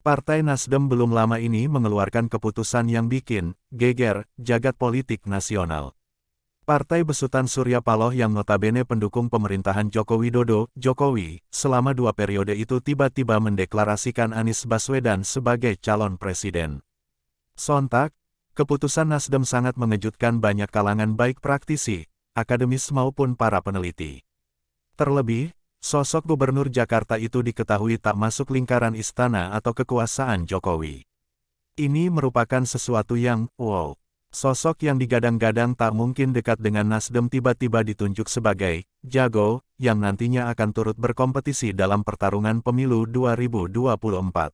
Partai Nasdem belum lama ini mengeluarkan keputusan yang bikin geger jagat politik nasional. Partai besutan Surya Paloh yang notabene pendukung pemerintahan Joko Widodo, Jokowi, selama 2 periode itu tiba-tiba mendeklarasikan Anies Baswedan sebagai calon presiden. Sontak, keputusan Nasdem sangat mengejutkan banyak kalangan baik praktisi, akademis maupun para peneliti. Terlebih, sosok Gubernur Jakarta itu diketahui tak masuk lingkaran istana atau kekuasaan Jokowi. Ini merupakan sesuatu yang, wow. Sosok yang digadang-gadang tak mungkin dekat dengan Nasdem tiba-tiba ditunjuk sebagai jago, yang nantinya akan turut berkompetisi dalam pertarungan pemilu 2024.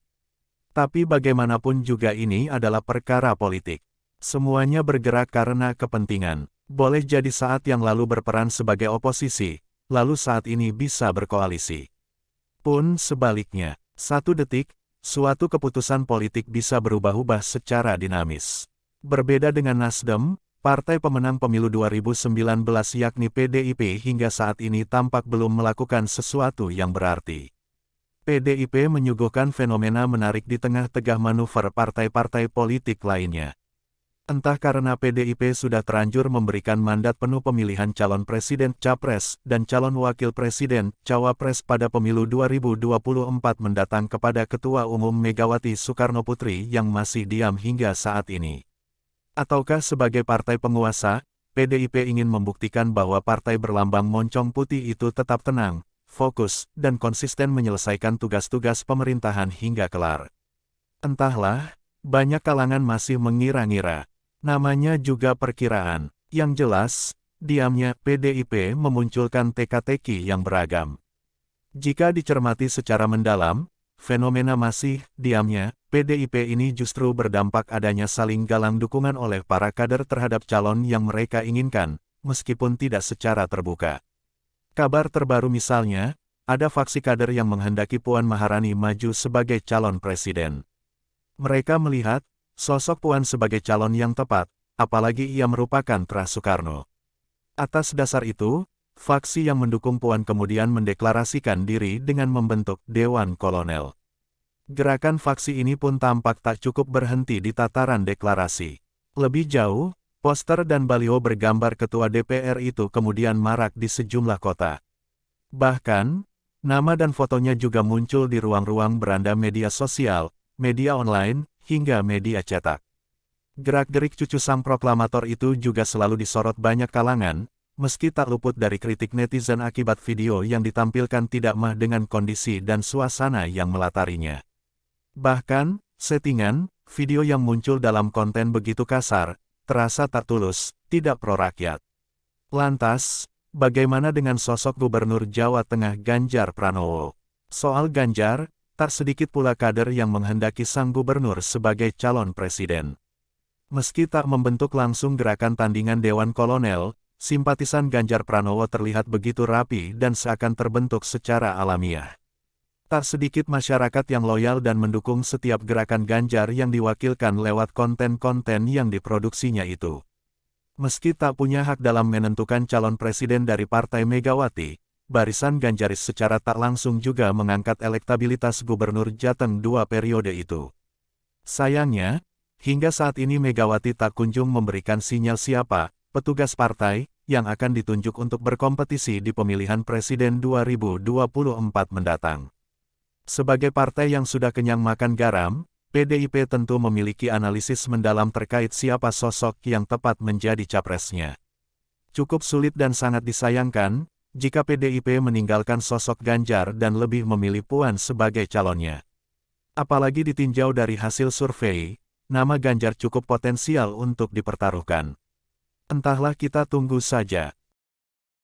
Tapi bagaimanapun juga ini adalah perkara politik. Semuanya bergerak karena kepentingan. Boleh jadi saat yang lalu berperan sebagai oposisi, lalu saat ini bisa berkoalisi. Pun sebaliknya, satu detik, suatu keputusan politik bisa berubah-ubah secara dinamis. Berbeda dengan Nasdem, partai pemenang pemilu 2019 yakni PDIP hingga saat ini tampak belum melakukan sesuatu yang berarti. PDIP menyuguhkan fenomena menarik di tengah-tengah manuver partai-partai politik lainnya. Entah karena PDIP sudah terlanjur memberikan mandat penuh pemilihan calon presiden Capres dan calon wakil presiden Cawapres pada pemilu 2024 mendatang kepada Ketua Umum Megawati Soekarnoputri yang masih diam hingga saat ini. Ataukah sebagai partai penguasa, PDIP ingin membuktikan bahwa partai berlambang moncong putih itu tetap tenang, fokus, dan konsisten menyelesaikan tugas-tugas pemerintahan hingga kelar. Entahlah, banyak kalangan masih mengira-ngira. Namanya juga perkiraan. Yang jelas, diamnya PDIP memunculkan teka-teki yang beragam. Jika dicermati secara mendalam, fenomena masih diamnya PDIP ini justru berdampak adanya saling galang dukungan oleh para kader terhadap calon yang mereka inginkan, meskipun tidak secara terbuka. Kabar terbaru misalnya, ada faksi kader yang menghendaki Puan Maharani maju sebagai calon presiden. Mereka melihat sosok Puan sebagai calon yang tepat, apalagi ia merupakan Tra Soekarno. Atas dasar itu, faksi yang mendukung Puan kemudian mendeklarasikan diri dengan membentuk Dewan Kolonel. Gerakan faksi ini pun tampak tak cukup berhenti di tataran deklarasi. Lebih jauh, poster dan baliho bergambar Ketua DPR itu kemudian marak di sejumlah kota. Bahkan, nama dan fotonya juga muncul di ruang-ruang beranda media sosial, media online, hingga media cetak. Gerak-gerik cucu sang proklamator itu juga selalu disorot banyak kalangan, meski tak luput dari kritik netizen akibat video yang ditampilkan tidak mah dengan kondisi dan suasana yang melatarinya. Bahkan, settingan, video yang muncul dalam konten begitu kasar, terasa tak tulus, tidak pro-rakyat. Lantas, bagaimana dengan sosok Gubernur Jawa Tengah Ganjar Pranowo? Soal Ganjar, tak sedikit pula kader yang menghendaki sang gubernur sebagai calon presiden. Meski tak membentuk langsung gerakan tandingan Dewan Kolonel, simpatisan Ganjar Pranowo terlihat begitu rapi dan seakan terbentuk secara alamiah. Tak sedikit masyarakat yang loyal dan mendukung setiap gerakan Ganjar yang diwakilkan lewat konten-konten yang diproduksinya itu. Meski tak punya hak dalam menentukan calon presiden dari Partai Megawati, barisan Ganjaris secara tak langsung juga mengangkat elektabilitas Gubernur Jateng 2 periode itu. Sayangnya, hingga saat ini Megawati tak kunjung memberikan sinyal siapa petugas partai yang akan ditunjuk untuk berkompetisi di pemilihan presiden 2024 mendatang. Sebagai partai yang sudah kenyang makan garam, PDIP tentu memiliki analisis mendalam terkait siapa sosok yang tepat menjadi capresnya. Cukup sulit dan sangat disayangkan jika PDIP meninggalkan sosok Ganjar dan lebih memilih Puan sebagai calonnya. Apalagi ditinjau dari hasil survei, nama Ganjar cukup potensial untuk dipertaruhkan. Entahlah, kita tunggu saja.